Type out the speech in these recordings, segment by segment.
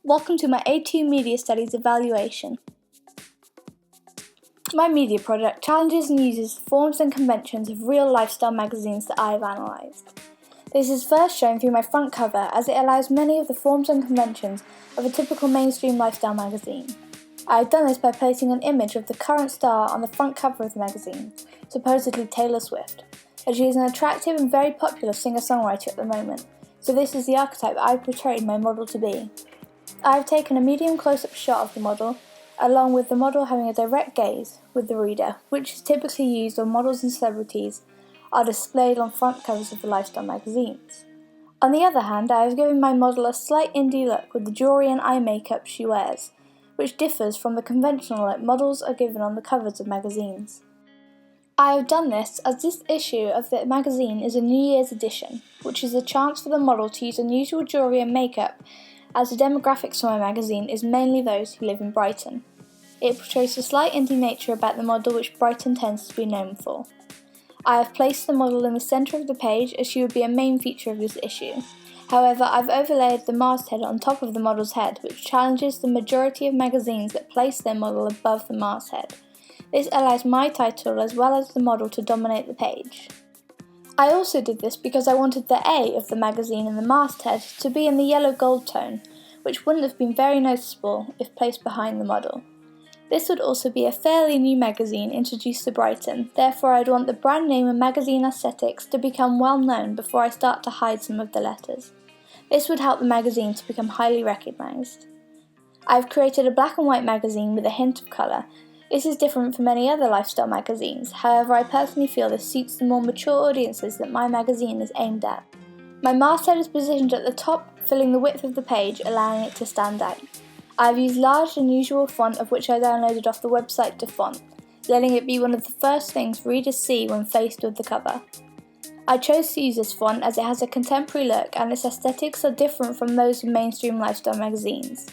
Welcome to my A2 Media Studies evaluation. My media project challenges and uses the forms and conventions of real lifestyle magazines that I have analysed. This is first shown through my front cover, as it allows many of the forms and conventions of a typical mainstream lifestyle magazine. I have done this by placing an image of the current star on the front cover of the magazine, supposedly Taylor Swift, as she is an attractive and very popular singer-songwriter at the moment, so this is the archetype I have portrayed my model to be. I have taken a medium close-up shot of the model, along with the model having a direct gaze with the reader, which is typically used when models and celebrities are displayed on front covers of the lifestyle magazines. On the other hand, I have given my model a slight indie look with the jewellery and eye makeup she wears, which differs from the conventional look models are given on the covers of magazines. I have done this as this issue of the magazine is a New Year's edition, which is a chance for the model to use unusual jewellery and makeup, as the demographics for my magazine is mainly those who live in Brighton. It portrays a slight indie nature about the model which Brighton tends to be known for. I have placed the model in the centre of the page as she would be a main feature of this issue. However, I've overlaid the masthead on top of the model's head, which challenges the majority of magazines that place their model above the masthead. This allows my title as well as the model to dominate the page. I also did this because I wanted the A of the magazine and the masthead to be in the yellow gold tone, which wouldn't have been very noticeable if placed behind the model. This would also be a fairly new magazine introduced to Brighton, therefore I'd want the brand name and magazine aesthetics to become well known before I start to hide some of the letters. This would help the magazine to become highly recognised. I've created a black and white magazine with a hint of colour. This is different from many other lifestyle magazines, however I personally feel this suits the more mature audiences that my magazine is aimed at. My masthead is positioned at the top, filling the width of the page, allowing it to stand out. I have used large unusual font of which I downloaded off the website DaFont, letting it be one of the first things readers see when faced with the cover. I chose to use this font as it has a contemporary look and its aesthetics are different from those of mainstream lifestyle magazines.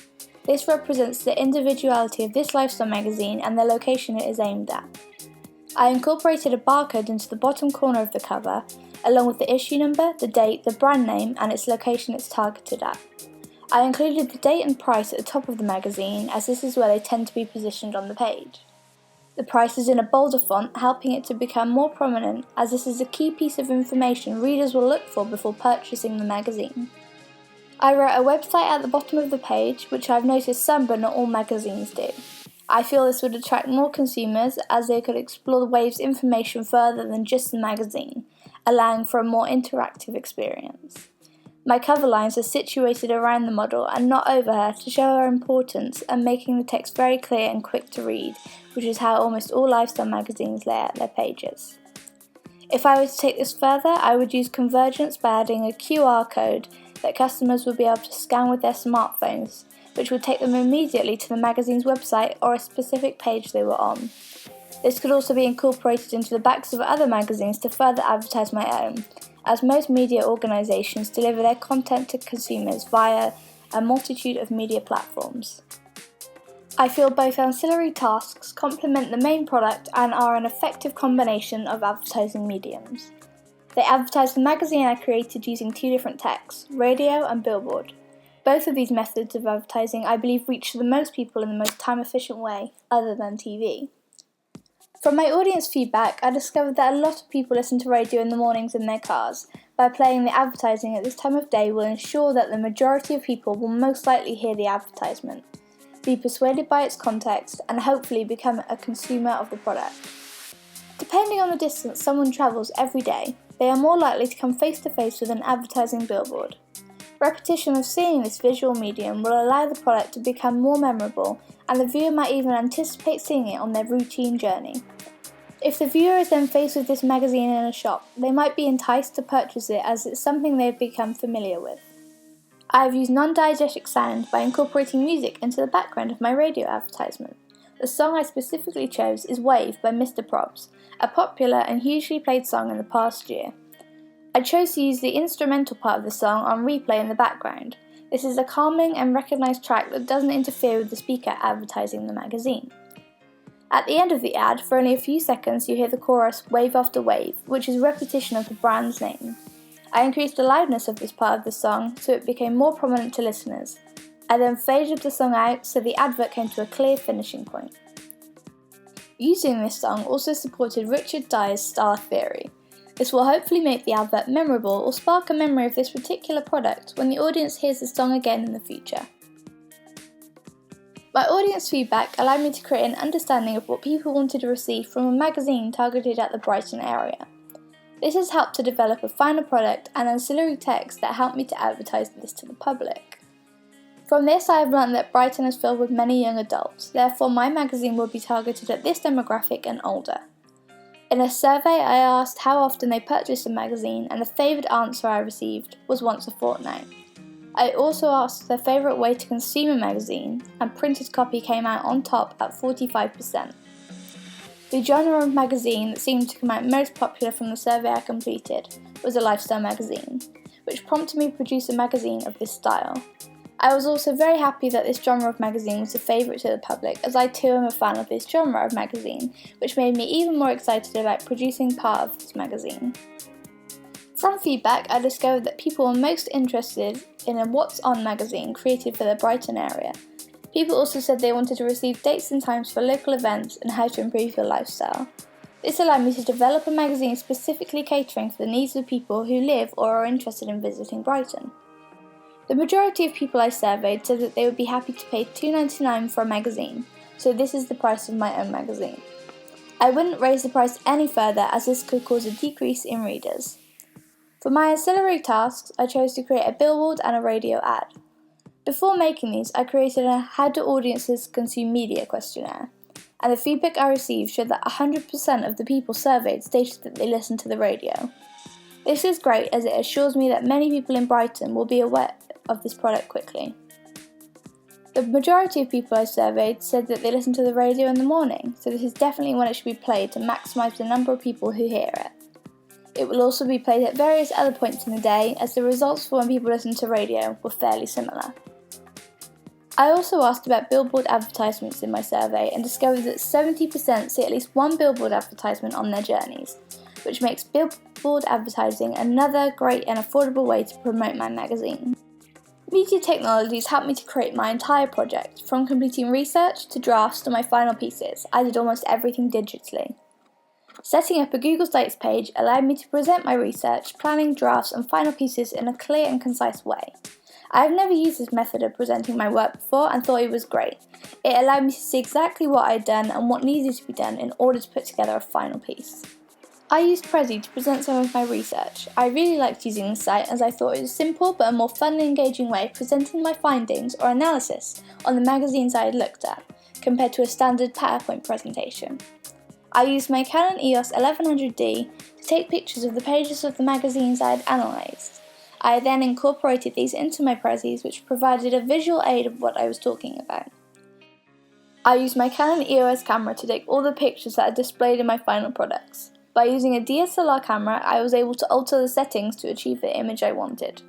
This represents the individuality of this lifestyle magazine and the location it is aimed at. I incorporated a barcode into the bottom corner of the cover, along with the issue number, the date, the brand name, and its location it's targeted at. I included the date and price at the top of the magazine, as this is where they tend to be positioned on the page. The price is in a bolder font, helping it to become more prominent, as this is a key piece of information readers will look for before purchasing the magazine. I wrote a website at the bottom of the page, which I've noticed some but not all magazines do. I feel this would attract more consumers, as they could explore the Wave's information further than just the magazine, allowing for a more interactive experience. My cover lines are situated around the model and not over her to show her importance and making the text very clear and quick to read, which is how almost all lifestyle magazines lay out their pages. If I were to take this further, I would use convergence by adding a QR code that customers would be able to scan with their smartphones, which would take them immediately to the magazine's website or a specific page they were on. This could also be incorporated into the backs of other magazines to further advertise my own, as most media organisations deliver their content to consumers via a multitude of media platforms. I feel both ancillary tasks complement the main product and are an effective combination of advertising mediums. They advertise the magazine I created using two different texts, radio and billboard. Both of these methods of advertising I believe reach the most people in the most time-efficient way, other than TV. From my audience feedback, I discovered that a lot of people listen to radio in the mornings in their cars. By playing the advertising at this time of day will ensure that the majority of people will most likely hear the advertisement, be persuaded by its context, and hopefully become a consumer of the product. Depending on the distance someone travels every day, they are more likely to come face to face with an advertising billboard. Repetition of seeing this visual medium will allow the product to become more memorable, and the viewer might even anticipate seeing it on their routine journey. If the viewer is then faced with this magazine in a shop, they might be enticed to purchase it as it's something they've become familiar with. I have used non-diegetic sound by incorporating music into the background of my radio advertisement. The song I specifically chose is Wave by Mr. Probs, a popular and hugely played song in the past year. I chose to use the instrumental part of the song on replay in the background. This is a calming and recognised track that doesn't interfere with the speaker advertising the magazine. At the end of the ad, for only a few seconds, you hear the chorus Wave After Wave, which is a repetition of the brand's name. I increased the loudness of this part of the song so it became more prominent to listeners. I then faded the song out so the advert came to a clear finishing point. Using this song also supported Richard Dyer's Star Theory. This will hopefully make the advert memorable or spark a memory of this particular product when the audience hears the song again in the future. My audience feedback allowed me to create an understanding of what people wanted to receive from a magazine targeted at the Brighton area. This has helped to develop a final product and ancillary text that helped me to advertise this to the public. From this, I have learned that Brighton is filled with many young adults, therefore my magazine will be targeted at this demographic and older. In a survey, I asked how often they purchased a magazine, and the favoured answer I received was once a fortnight. I also asked their favourite way to consume a magazine, and printed copy came out on top at 45%. The genre of magazine that seemed to come out most popular from the survey I completed was a lifestyle magazine, which prompted me to produce a magazine of this style. I was also very happy that this genre of magazine was a favourite to the public, as I too am a fan of this genre of magazine, which made me even more excited about producing part of this magazine. From feedback, I discovered that people were most interested in a What's On magazine created for the Brighton area. People also said they wanted to receive dates and times for local events and how to improve your lifestyle. This allowed me to develop a magazine specifically catering for the needs of people who live or are interested in visiting Brighton. The majority of people I surveyed said that they would be happy to pay $2.99 for a magazine, so this is the price of my own magazine. I wouldn't raise the price any further as this could cause a decrease in readers. For my ancillary tasks, I chose to create a billboard and a radio ad. Before making these, I created a How Do Audiences Consume Media questionnaire, and the feedback I received showed that 100% of the people surveyed stated that they listened to the radio. This is great as it assures me that many people in Brighton will be aware of this product quickly. The majority of people I surveyed said that they listen to the radio in the morning, so this is definitely when it should be played to maximise the number of people who hear it. It will also be played at various other points in the day, as the results for when people listen to radio were fairly similar. I also asked about billboard advertisements in my survey and discovered that 70% see at least one billboard advertisement on their journeys, which makes billboard advertising another great and affordable way to promote my magazine. Media Technologies helped me to create my entire project, from completing research to drafts to my final pieces. I did almost everything digitally. Setting up a Google Sites page allowed me to present my research, planning drafts and final pieces in a clear and concise way. I have never used this method of presenting my work before and thought it was great. It allowed me to see exactly what I had done and what needed to be done in order to put together a final piece. I used Prezi to present some of my research. I really liked using the site as I thought it was simple but a more fun and engaging way of presenting my findings or analysis on the magazines I had looked at, compared to a standard PowerPoint presentation. I used my Canon EOS 1100D to take pictures of the pages of the magazines I had analysed. I then incorporated these into my Prezis, which provided a visual aid of what I was talking about. I used my Canon EOS camera to take all the pictures that are displayed in my final products. By using a DSLR camera, I was able to alter the settings to achieve the image I wanted.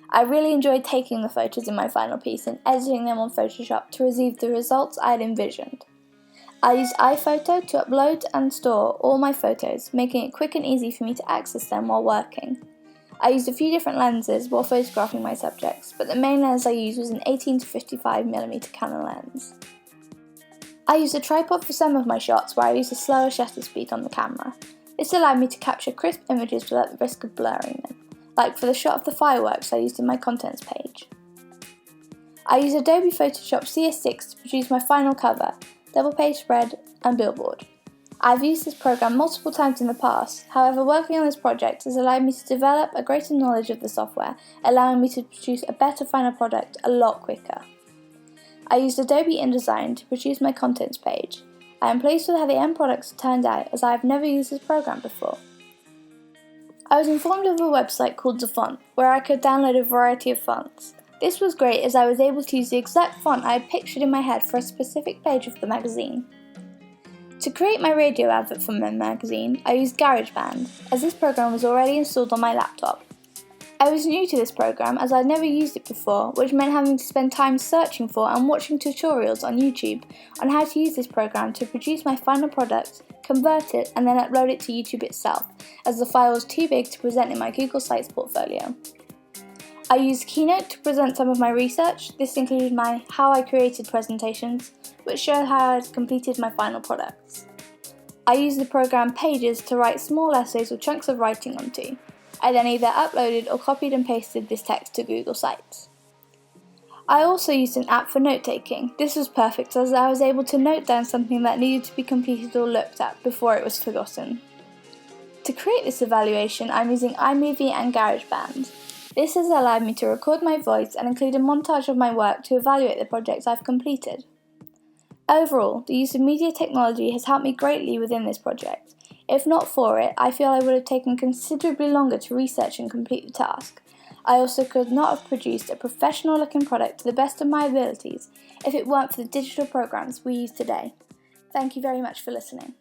I really enjoyed taking the photos in my final piece and editing them on Photoshop to receive the results I had envisioned. I used iPhoto to upload and store all my photos, making it quick and easy for me to access them while working. I used a few different lenses while photographing my subjects, but the main lens I used was an 18-55mm Canon lens. I used a tripod for some of my shots where I used a slower shutter speed on the camera. This allowed me to capture crisp images without the risk of blurring them, like for the shot of the fireworks I used in my contents page. I used Adobe Photoshop CS6 to produce my final cover, double page spread and billboard. I've used this program multiple times in the past, however working on this project has allowed me to develop a greater knowledge of the software, allowing me to produce a better final product a lot quicker. I used Adobe InDesign to produce my contents page. I am pleased with how the end products turned out, as I have never used this program before. I was informed of a website called Zafont, where I could download a variety of fonts. This was great as I was able to use the exact font I had pictured in my head for a specific page of the magazine. To create my radio advert for my magazine, I used GarageBand, as this program was already installed on my laptop. I was new to this program as I'd never used it before, which meant having to spend time searching for and watching tutorials on YouTube on how to use this program to produce my final product, convert it and then upload it to YouTube itself, as the file was too big to present in my Google Sites portfolio. I used Keynote to present some of my research. This included my How I Created presentations, which showed how I had completed my final products. I used the program Pages to write small essays or chunks of writing onto. I then either uploaded or copied and pasted this text to Google Sites. I also used an app for note-taking. This was perfect as I was able to note down something that needed to be completed or looked at before it was forgotten. To create this evaluation, I'm using iMovie and GarageBand. This has allowed me to record my voice and include a montage of my work to evaluate the projects I've completed. Overall, the use of media technology has helped me greatly within this project. If not for it, I feel I would have taken considerably longer to research and complete the task. I also could not have produced a professional-looking product to the best of my abilities if it weren't for the digital programs we use today. Thank you very much for listening.